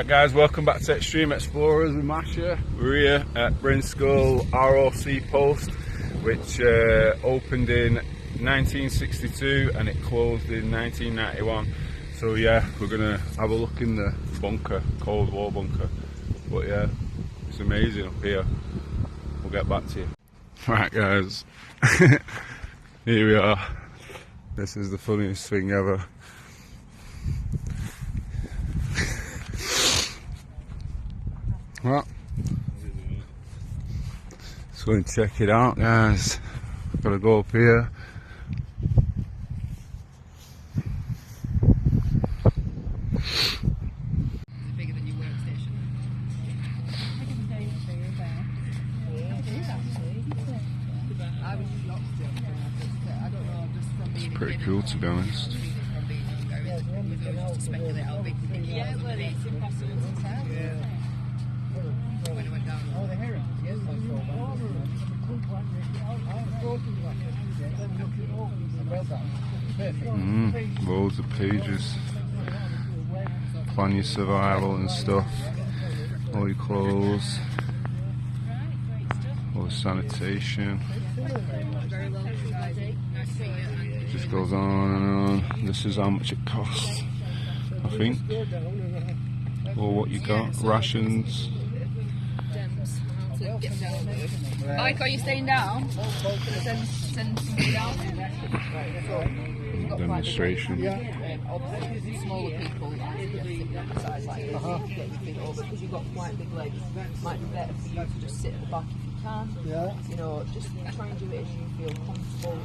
Right guys, welcome back to Extreme Explorers with Masha. We're here at brinscall ROC post, which opened in 1962 and it closed in 1991. So yeah, we're gonna have a look in the bunker, Cold War bunker. But yeah, it's amazing up here. We'll get back to you. Right guys, here we are. This is the funniest thing ever. Well, let's go and check it out, guys. Gotta go up here. Bigger than your workstation. I was just lost I don't know, just from being It's pretty cool, to be honest. to speculate how big the yeah, well, it's impossible to tell. Yeah. When it went down. Oh, the heron. Yes, I saw that. Loads of pages. Plan your survival and stuff. All your clothes. All the sanitation. It just goes on and on. This is how much it costs, I think. Or what you got. Rations. Mike, are you staying down? Send somebody down. Demonstration. Obviously, smaller people size like this, get your feet over because you've got quite big legs. Might be better for you to just sit at the back if you can. Yeah. You know, just try and do it as you feel comfortable.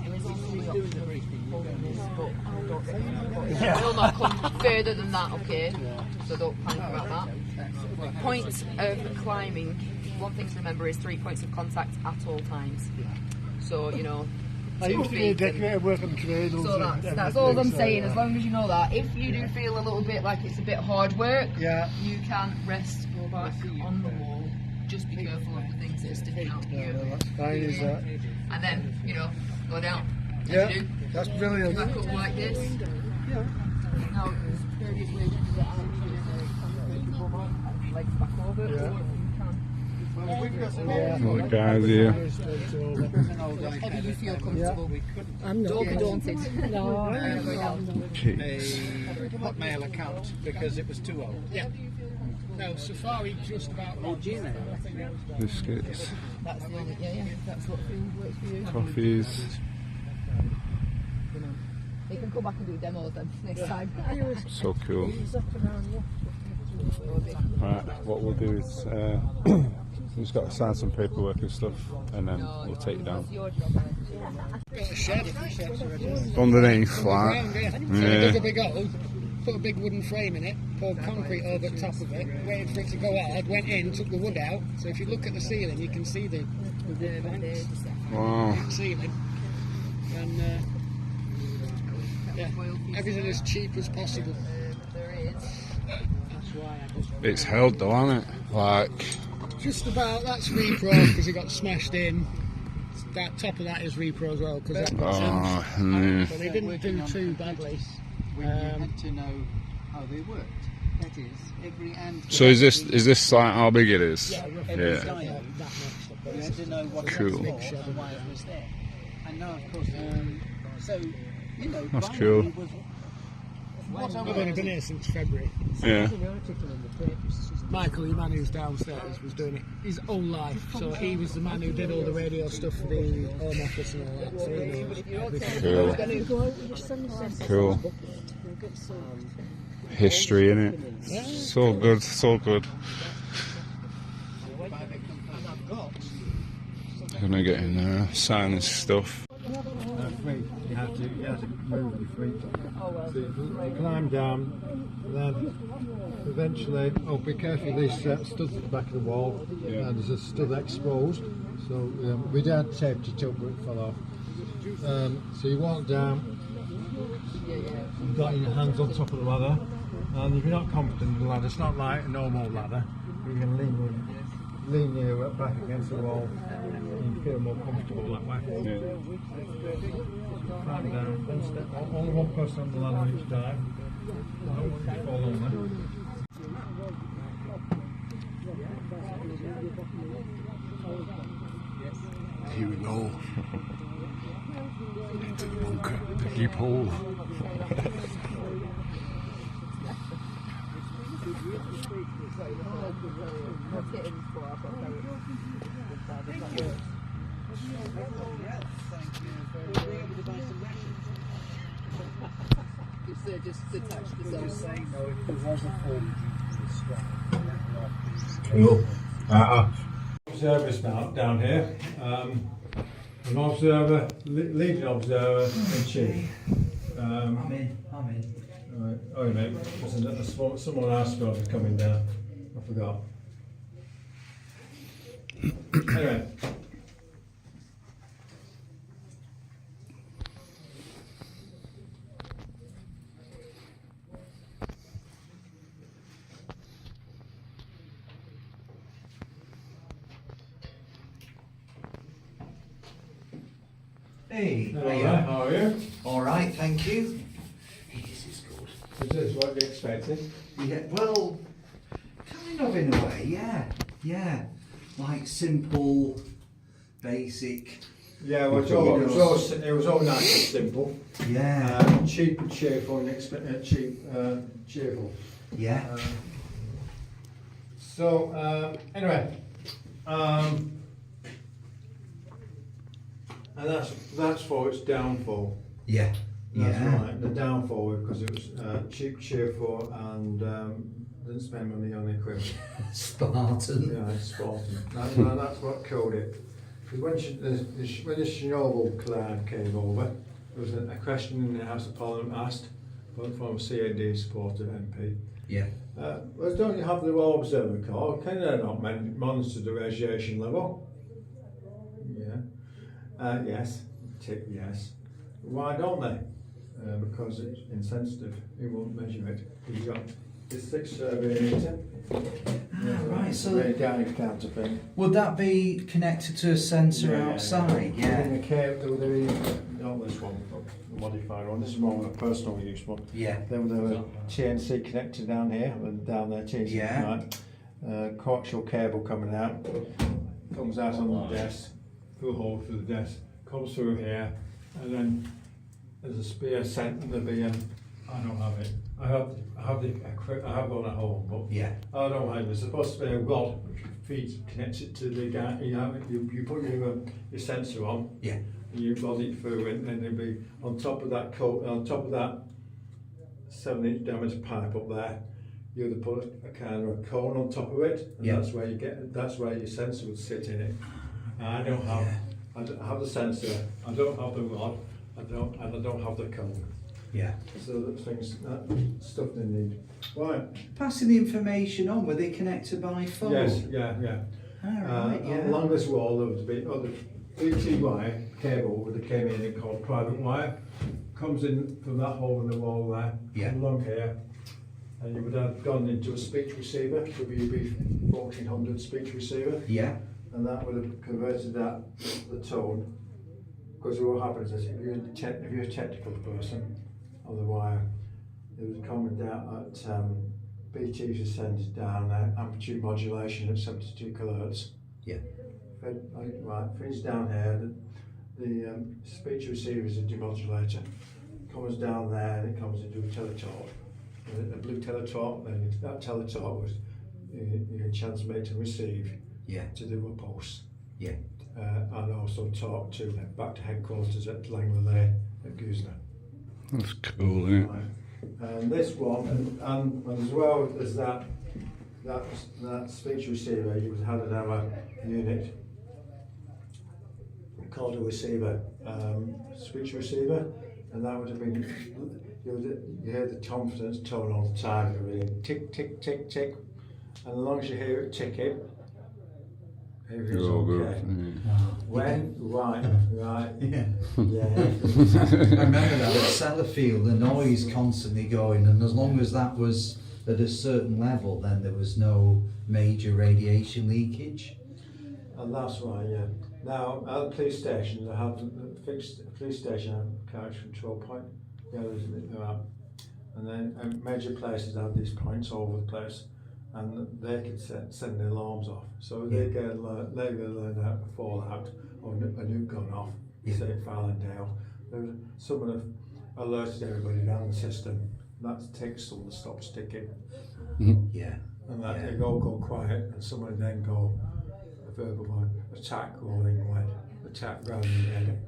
There is only 3 options of holding this, but it will not come further than that, okay? So don't panic about that. Points of climbing. One thing to remember is 3 points of contact at all times. So, you know, I used to be a decorator working cradles. So that's all I'm saying, as long as you know that. If you do feel a little bit like it's a bit hard work, you can rest your back on the wall. Just be careful of the things that are sticking out here. That's fine, is that? And then, you know, go down. Yeah, that's brilliant. Back up like this. Yeah. Now, various ways to get out and legs back over. Yeah. All the guys here. Whatever you feel comfortable. Don't be daunted. A Hotmail account because it was too old. Yeah. No, Safari just about Gmail. Biscuits. That's the only, that's what works for you. Coffees. You can come back and do demos then next time. So cool. Right, what we'll do is we've just got to sign some paperwork and stuff, and then we'll take you down. Underneath, flat. Yeah. Dug a big hole, put a big wooden frame in it, poured concrete over the top of it, waited for it to go hard, went in, took the wood out. So if you look at the ceiling, you can see the ceiling. And everything as cheap as possible. It's held though, hasn't it? Like. Just about, that's repro because it got smashed in. That top of that is repro as well because that but they didn't do too badly. We had to know how they worked. That is, every end. So is this like how big it is? Yeah. You had to know what cool. it was for and why it was there. And now, of course, so you know, that's cool. I've only been here since February. Yeah. Michael, the man who's downstairs, was doing it his whole life. So he was the man who did all the radio stuff for the Home Office and all that. So he knows. Cool. History, innit? Yeah. So good, so good. Gonna get in there, sign this stuff. You have to move your feet. So you climb down, then eventually, be careful, these studs at the back of the wall, and there's a stud exposed. So we had taped it up, but it fell off. So you walk down, you've got your hands on top of the ladder, and if you're not confident in the ladder, it's not like a normal ladder, you can lean your back against the wall and you feel more comfortable that way. Climb down, one step, only one person on the ladder each time. I hope you fall on there. Here we go. Into the bunker, the deep hole. Just detach the cell. Cool. Observers now down here. An observer, leading observer in chief. I'm in. Right. Oh, mate, someone else was coming down. I forgot. Anyway. Hey, Hello, how are you? all right, thank you. Hey, this is good. Is this what you expected? Yeah, well, kind of in a way, yeah. Like simple, basic. Yeah, well, it was all nice and simple. Yeah. Cheap and cheerful and cheerful. Yeah. Anyway, and that's for its downfall. Yeah. That's Yeah. right, the downfall because it was cheap, cheerful, and didn't spend money on equipment. Spartan. Yeah, it's Spartan. That's what killed it. Because when the Chernobyl cloud came over, there was a question in the House of Parliament asked from a CAD supporter MP. Yeah. Well, don't you have the Royal Observer Corps? Can they not monitor the radiation level? Yeah. Yes. Tick yes. Why don't they? Because it's insensitive. It won't measure it. You've got this 6 survey meter. Right, so very down counter thing. would that be connected to a sensor outside? Yeah. In the cable, not this one, the modified one. This is more of a personal use one. Yeah. Then there was TNC connected down here and down there. TNC, Yeah. right. Coaxial cable coming out, comes out on the desk, through a hole through the desk, comes through here, and then there's a spear sent in the BM. I don't have it. I have one at home, but Yeah. I don't have it. There's supposed to be a rod which feeds, connects it to the guy. You put your sensor on. Yeah. And you rod it through, and then it'll be on top of that 7-inch diameter pipe up there. You would put a kind of a cone on top of it, and Yeah. that's where your sensor would sit in it. And I don't have the sensor. I don't have the rod. I don't have the cone. Yeah. So that stuff they need. Right. Passing the information on, were they connected by phone? Yes. Yeah. Alright, yeah. Along this wall there would be other BT wire cable that came in called private wire. Comes in from that hole in the wall there. Yeah. Along here. And you would have gone into a speech receiver, WB 1400 speech receiver. Yeah. And that would have converted the tone. Because what happens is if you're a technical person on the wire, it was coming down at BT is sent down amplitude modulation at 72 kilohertz. Yeah. Feeds down here. The speech receiver is a demodulator. Comes down there and it comes into a teletalk. A blue teletalk. Then that teletalk was you transmit and receive. Yeah. To do a pulse. Yeah. And also talk to back to headquarters at Langley Lane at Goosner. That's cool, isn't it? Right. And this one, and as well as that speech receiver, you would have another unit called a receiver, speech receiver, and that would have been, you hear the confidence tone all the time, everything tick, tick, tick, tick, and as long as you hear it ticking, everything's You're all good. okay. Yeah. When, right, Yeah. yeah. I remember that at Sellafield, the noise constantly going, and as long as that was at a certain level, then there was no major radiation leakage. And that's right, yeah. Now, at the police station, they have the fixed police station carriage control point. Yeah, there are. And then major places have these points all over the place. and they could send the alarms off. So they get learned how to fall out or a nuke gone off, say Fallendale. Someone have alerted everybody around the system. That takes someone to stop sticking. Yeah. And that they all go quiet, and someone then go a verbal one, attack rolling lead, attack ground lead,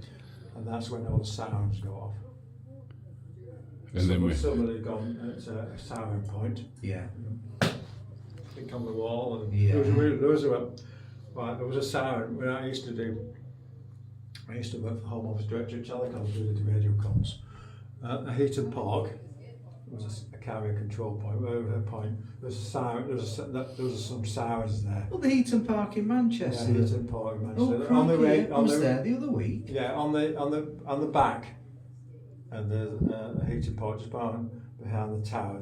and that's when all the sounds go off. And then somebody gone at a siren point. Yeah. Pick on the wall, and Yeah. there was a siren. When I used to work for Home Office Director at Telecoms, we did radio comms. At Heaton Park was a carrier control point. Where at a point there was a siren. There was some sirens there. Well, the Heaton Park in Manchester. Yeah, Heaton Park in Manchester. Oh, On the crikey, I was the there the other week. yeah, on the back, and there's a Heaton Park just behind the tower.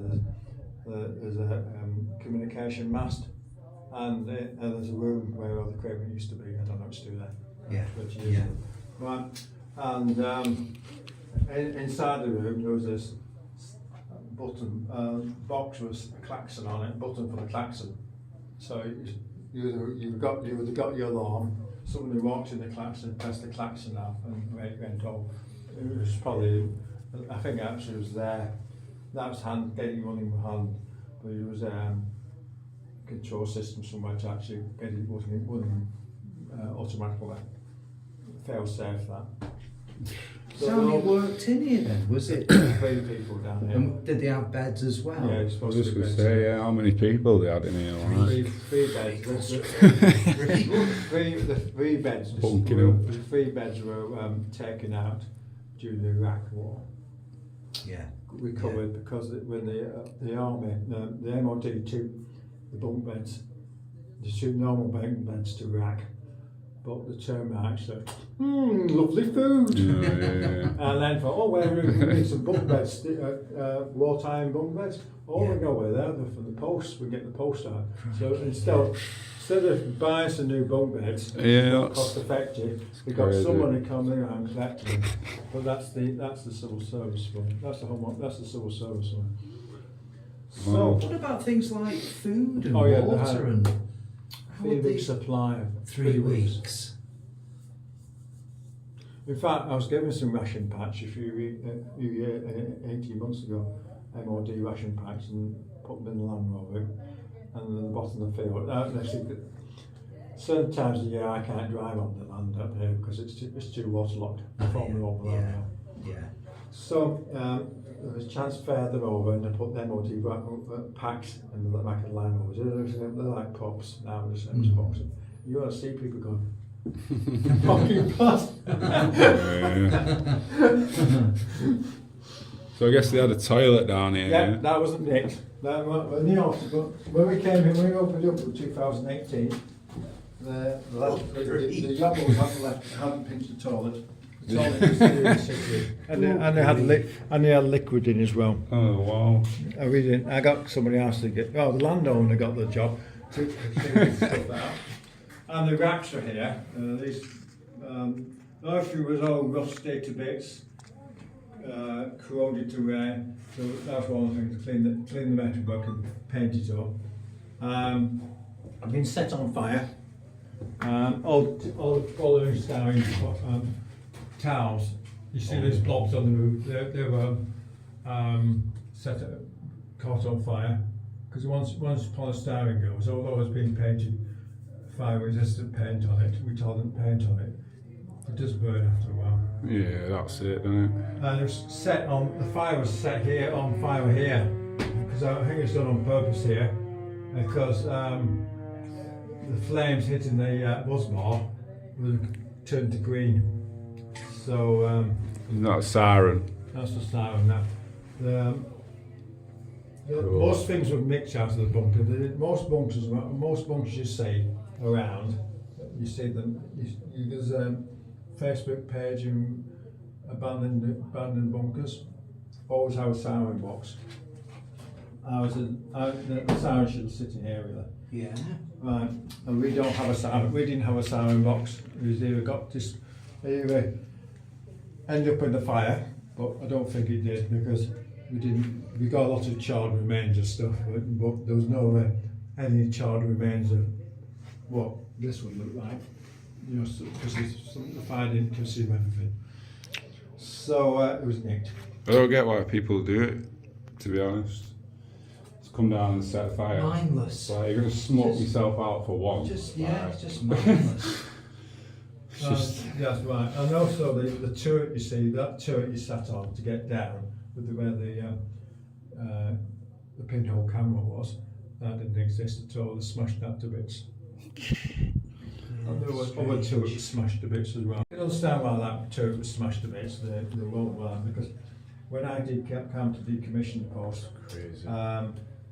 There's a communication mast, and there's a room where all the equipment used to be. I don't know if it's still there. Yeah. 20 years ago. Right, and inside the room there was this button box with a klaxon on it, button for the klaxon. So you've got your alarm. Someone who walks in the klaxon, pressed the klaxon off, and it went off. It was probably, I think actually it was there. That was getting running with hand, but it was control system somewhere to actually get it running automatically. Fail safe that. So how many worked in here then? Was it? 3 people down here. And did they have beds as well? Yeah, it's I supposed was just to be going to beds. say, yeah, how many people they had in here? Like? Three beds. The 3 beds. Bunking up. The 3 beds were taken out during the Iraq War. Yeah. Recovered because when the army, the MOD took the bunk beds, they took normal bunk beds to Iraq, but the termites said, lovely food. Yeah. And then thought, oh, well, we need some bunk beds, wartime bunk beds. Oh, we go with that for the post. We get the post out. So instead of buying some new bunk beds, Yeah, cost effective, we got crazy. someone to come in and collect them. But that's the civil service one. That's the civil service one. So, Wow. What about things like food and Oh, yeah, they water had and 3 weeks supply of 3 weeks? In fact, I was given some ration packs a few 18 months ago, MOD ration packs, and put them in the Land Rover, and at the bottom of the field. Certain times of the year I can't drive on the land up here because it's too waterlogged. From the over there now. Yeah. So there was transferred them over, and I put the MOD packs in the back of the Land Rovers. They're like pops now, the same boxing. You want to see people going. Fucking past. So I guess they had a toilet down here. Yeah, that wasn't it. But when we came in, when we opened up in 2018, the yobbles hadn't pinched the toilet. The toilet was still in the city. And they had liquid in as well. Oh wow. We didn't. I got somebody else to get. Oh, the landowner got the job to figure stuff out. And the racks are here. These nursery was all rusty to bits, corroded to wear. So that's one of the things. Clean the metalwork and paint it up. I've been set on fire. All the stowing towels. You see these blobs on the roof. They were caught on fire because once polystyrene goes, although it's been painted fire-resistant paint on it, retardant paint on it, it does burn after a while. Yeah, that's it, isn't it? And it was set on, the fire was set here, on fire here, because I think it's done on purpose here, because the flames hitting the buzzbar would turn to green. So Not a siren. that's the siren now. Cool. Most things would mix out of the bunker. Most bunkers you see around, you see them. There's a Facebook page in abandoned bunkers. Always have a siren box. The siren should sit in here really. Yeah. Right, and we don't have a siren. We didn't have a siren box. It was either end up in the fire, but I don't think it did because we got a lot of charred remains and stuff, but there was no any charred remains of what this would look like, you know, because the fire didn't consume everything. So it was nicked. I don't get why people do it, to be honest. Just come down and set fire. Mindless. Like, you're going to smoke yourself out for one. Just like, it's just mindless. That's right. And also the turret, you see, that turret you sat on to get down with where the pinhole camera was, that didn't exist at all. They smashed that to bits. And there was other turrets smashed to bits as well. I can understand why that turret was smashed to bits. They won't well, because when I did come to decommission the post,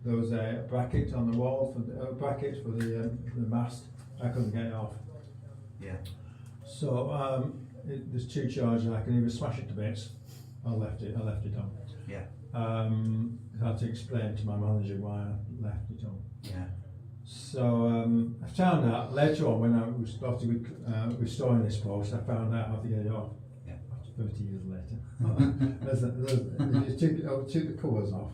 there was a bracket on the wall for the bracket for the mast. I couldn't get it off. Yeah. So there's two charges. I can either smash it to bits. I left it on. Yeah. I had to explain to my manager why I left it on. Yeah. So I found out later on when I was starting restoring this post, I found out how to get it off. Yeah. 30 years later. If you took the covers off,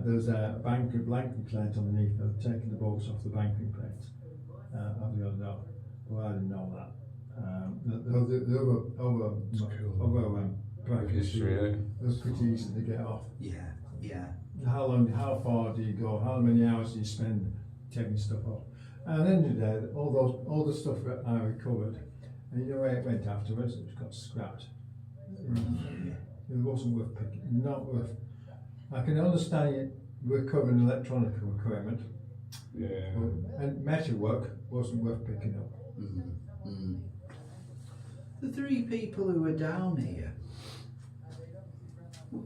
there was a blanking plate underneath. I've taken the bolts off the blanking plate. I've got it off. Well, I didn't know that. The other brackets, it was pretty easy to get off. Yeah. Yeah. How far do you go? How many hours do you spend taking stuff off? And at the end of the day, all the stuff that I recovered, and you know where it went afterwards, it got scrapped. It wasn't worth picking, not worth. I can understand it recovering electronic equipment, and metal work wasn't worth picking up. The three people who were down here,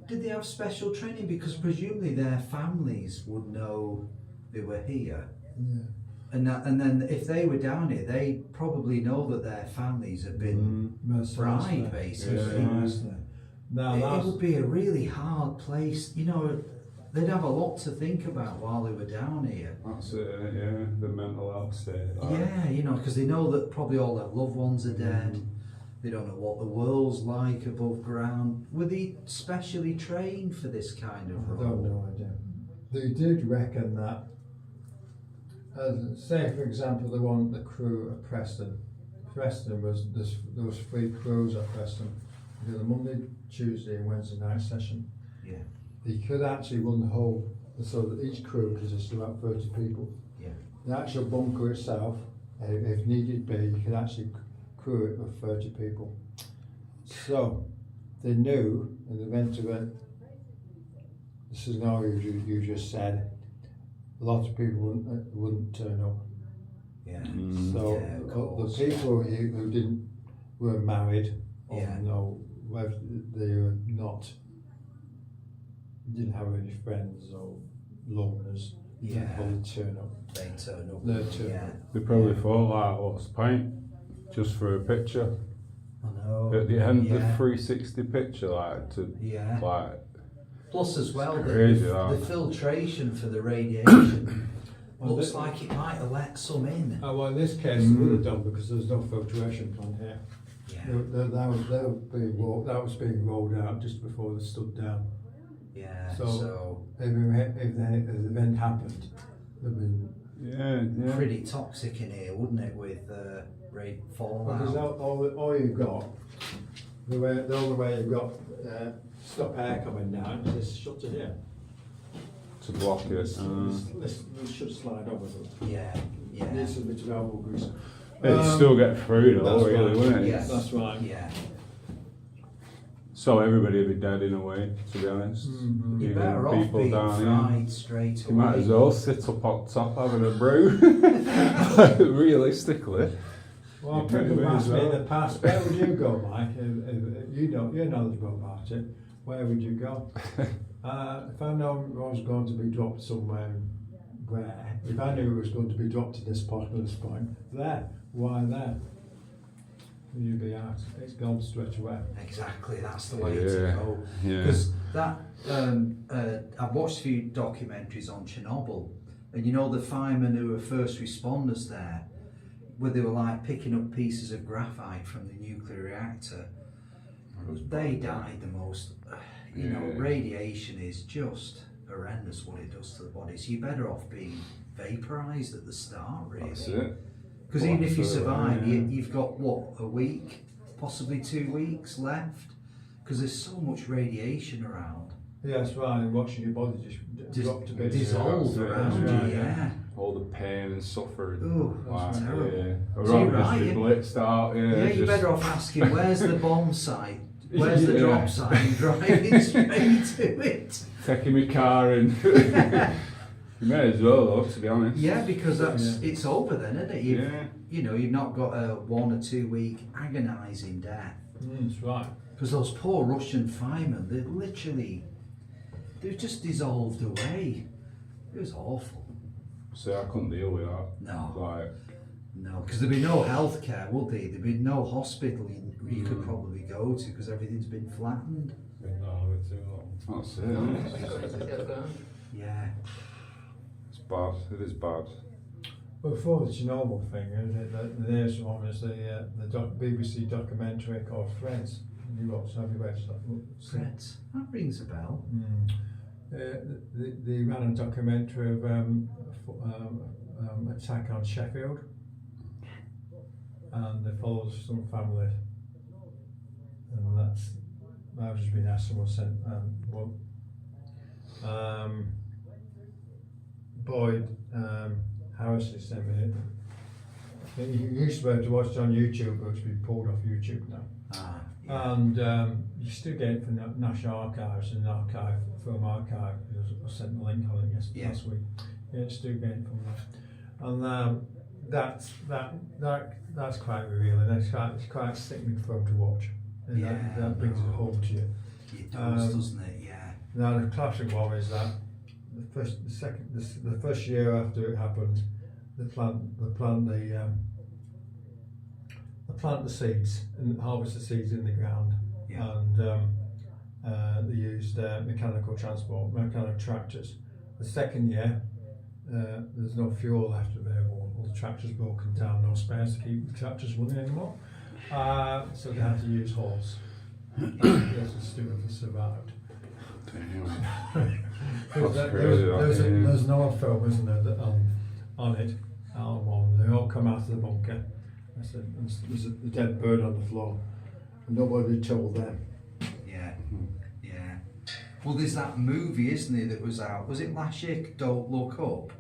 did they have special training? Because presumably their families would know they were here. Yeah. And then if they were down here, they probably know that their families have been fried, basically. Now it would be a really hard place, you know. They'd have a lot to think about while they were down here. That's it, yeah, the mental health state. Like. Yeah, you know, because they know that probably all their loved ones are dead. They don't know what the world's like above ground. Were they specially trained for this kind of role? I don't know, I don't. They did reckon that, say for example, the crew at Preston. Preston was, there was 3 crews at Preston. They did a Monday, Tuesday and Wednesday night session. Yeah. They could actually run the whole, so that each crew consisted of about 30 people. Yeah. The actual bunker itself, if needed be, you could actually crew it with 30 people. So they knew in the event of the scenario you just said, a lot of people wouldn't turn up. Yeah. So the people who were married, or whether they were not, didn't have any friends or loners, they'd probably turn up. They'd turn up. They probably thought, like, what's the point? Just for a picture. I know. At the end, the 360 picture, like, like. Plus, as well, crazy, the filtration for the radiation looks like it might have let some in. Oh, well, in this case, it would have done because there's no filtration plant here. Yeah. That was being rolled out just before they stood down. Yeah. So if the event happened, there'd been pretty toxic in here, wouldn't it, with fallout? Because all you've got, the only way you've got stop air coming down is this shutter here. To block it. This should slide over. Yeah. It needs a bit of elbow grease. It'd still get through though, really, right. wouldn't it? Yes. That's right. Yeah. So everybody would be dead in a way, to be honest. You're better off being fried straight away. You might as well sit up on top having a brew. Realistically. Well, people asked me in the past, where would you go, Mike? If you're knowledgeable about it, where would you go? If I know I was going to be dropped somewhere, where? If I knew it was going to be dropped at this point, there. Why there? You'd be out. It's gone straight away. Exactly, that's the way to go. Because I've watched a few documentaries on Chernobyl, and you know the firemen who were first responders there, where they were like picking up pieces of graphite from the nuclear reactor. They died the most. You know, radiation is just horrendous what it does to the body. So you're better off being vaporised at the start, really. That's it. Because even if you survive, you've got what, a week, possibly 2 weeks left, because there's so much radiation around. Yeah, that's right. And watching your body just drop to bits. Dissolve around you, yeah. All the pain and suffering. Oh, that's terrible. Yeah. So you're right, Just blitzed out. Yeah, you're better off asking, where's the bomb site? Where's the drop site? And driving straight to it. Taking my car in. You may as well, though, to be honest. Yeah, because it's over then, isn't it? You know, you've not got a 1 or 2 week agonising death. That's right. Because those poor Russian firemen, they've just dissolved away. It was awful. So I couldn't deal with that. No. No, because there'd be no healthcare, would there? There'd be no hospital you could probably go to because everything's been flattened. That's it, isn't it? Yeah. It's bad. It is bad. Well, before the Chernobyl thing, the nearest one is the BBC documentary called Threads. Have you read that? Threads? That rings a bell. They ran a documentary of attack on Sheffield, and it follows some family, and I've just been asked someone sent Boyd Harrison sent me it. You used to be able to watch it on YouTube, but it's been pulled off YouTube now. And you still get it from the National Archives and Film Archive. I sent the link on it last week. Yeah, it's still getting it from there. And that's quite revealing. It's quite sickening film to watch. And that brings it home to you. It does, doesn't it? Yeah. Now the classic one is that the first year after it happened, they plant the seeds and harvest the seeds in the ground, and they used mechanical tractors. The second year, there's no fuel left available. All the tractors broken down, no spares to keep the tractors running anymore. So they had to use horse. Those students survived. There's no film, isn't there, on it? They all come out of the bunker. There's a dead bird on the floor. And nobody told them. Yeah. Well, there's that movie, isn't there, that was out? Was it last year? Don't Look Up,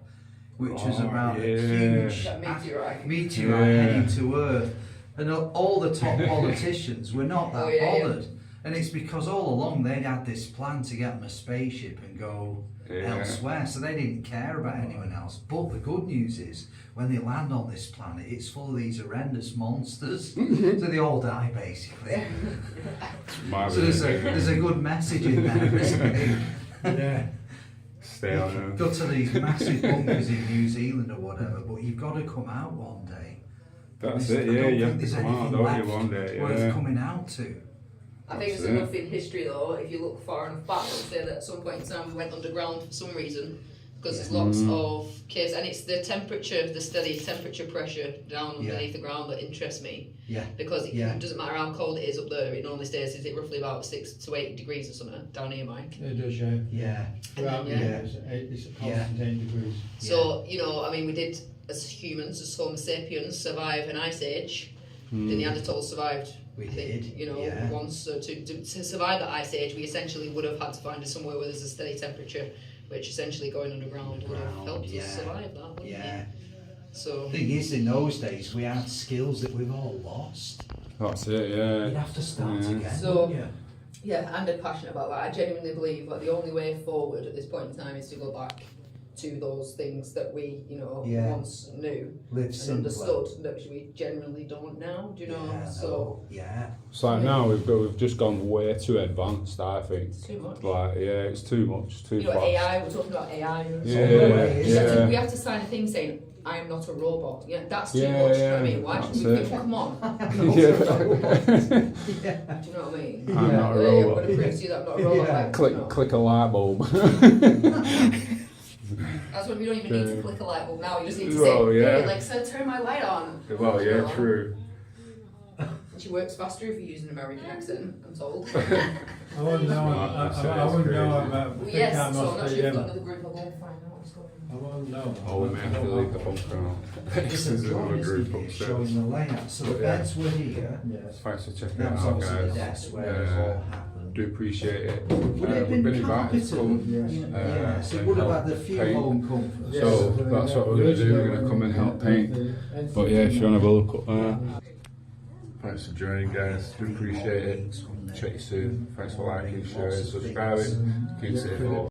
which was about a huge meteorite heading to Earth, and all the top politicians were not that bothered. And it's because all along they'd had this plan to get on a spaceship and go elsewhere, so they didn't care about anyone else. But the good news is, when they land on this planet, it's full of these horrendous monsters, so they all die basically. So there's a good message in there, isn't it? Yeah. Stay on them. Go to these massive bunkers in New Zealand or whatever, but you've got to come out one day. That's it, yeah, you have to come out, don't you, one day, worth coming out to. I think there's enough in history though, if you look far enough back, to say that at some point in time we went underground for some reason, because there's lots of caves, and it's the temperature, the steady temperature pressure down underneath the ground that interests me. Yeah. Because it doesn't matter how cold it is up there, it normally stays, is it roughly about 6 to 8 degrees or something down here, Mike? It does, yeah. Yeah. Throughout the year, it's a constant 8 degrees. So, you know, I mean, we did, as humans, as Homo sapiens, survive an ice age. The Neanderthals survived, once. So to survive that ice age, we essentially would have had to find somewhere where there's a steady temperature, which essentially going underground would have helped us survive that, wouldn't it? So the thing is, in those days, we had skills that we've all lost. That's it, yeah. You'd have to start again. So, wouldn't you? yeah, I'm dead passionate about that. I genuinely believe that the only way forward at this point in time is to go back to those things that we, once knew and understood that we generally don't now. Do you know? It's like now we've just gone way too advanced. I think it's too much. Like it's too much, too fast. AI. We're talking about AI. We have to sign a thing saying, "I am not a robot." Yeah, that's too much. You know what I mean? Why should we think? Come on. Do you know what I mean? I'm not a robot. I'm going to prove to you that I'm not a robot. Click a light bulb. That's when we don't even need to click a light bulb now. You just need to say, "Hey Alexa, turn my light on." Well, yeah, true. Do she works faster if you use an American accent, I'm told. I wouldn't know. I wouldn't know. Well, yes, so I'm not sure if you've got another group. I'll go and find out what's going on. I wouldn't know. Oh, we may have to leave the bunker now. It's There's a another drawing group showing upstairs. the layout. So the Yeah. beds were here. Yes. Thanks for checking That it was out, obviously the guys. desk where it all happened. Do appreciate it. Would it have We've been been invited to come. carpeted? Yes, it would have had the few paint. home comforts. So that's what we're going to do. We're going to come and help paint. But yeah, if you want to have a look up there. Thanks for joining, guys. Do appreciate it. Check you soon. Thanks for liking, sharing, subscribing. Keep safe.